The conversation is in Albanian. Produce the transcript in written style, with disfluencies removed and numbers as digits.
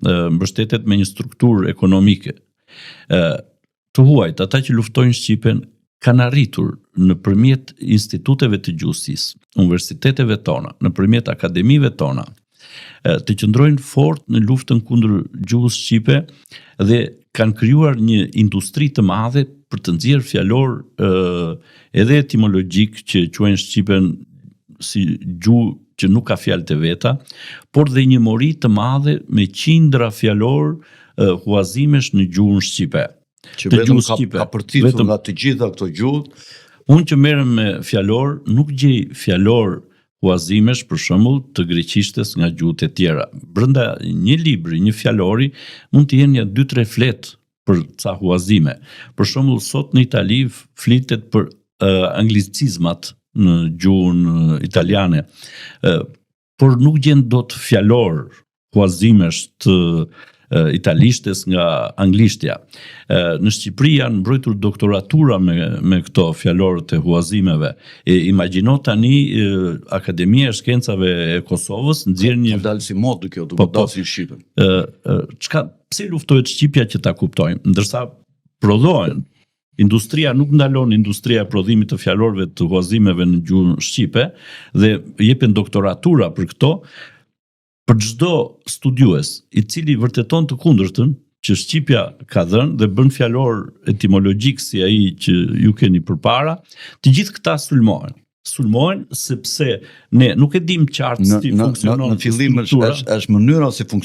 mbështetet me një strukturë ekonomike të huajt, ata që luftojnë Shqipen kanë arritur nëpërmjet instituteve të gjustësisë, universiteteve tona, nëpërmjet akademive tona, të qëndrojnë fort në luftën kundër gjuhës shqipe dhe kanë krijuar një industri të madhe për të nxjerrë fjalor edhe etimologjik që quajnë shqipen si gjuhë që nuk ka fjalë të veta, por dhe një mori të madhe me qindra fjalor huazimesh në gjuhën shqipe. Që vetëm ka përcitur nga të gjitha këto gjuhë. Unë që merrem me fjalor, nuk gjej fjalor huazimesh për shembull të greqishtes nga gjuhët e tjera. Brenda një libri, një fjalori, mund të jenë 2-3 fletë për ca huazime. Për shembull, sot në Itali flitet për anglicizmat në gjuhën italiane, por nuk gjen dot fjalor huazimesh të italishtes nga anglishtja. Në Shqipëri janë mbrojtur doktoratura me këto fjalorët e huazimeve. Imagjino tani Akademia e Shkencave e Kosovës nxjerr një dalë si modë kjo, do të dalë shqipen. Pse luftohet shqipja që ta kuptojmë, ndërsa prodhohen. Industria nuk ndalon industria e prodhimit të fjalorëve të huazimeve në gjuhën shqipe dhe jepen doktoratura për këto. Për çdo studiues i cili vërteton të kundërtën, që shqipja ka dhënë dhe bën fjalor etimologjik si ai që ju keni përpara, të gjithë këta sulmohen sepse ne nuk e dim qartë si funksionon. Në fillim është mënyra si funksionon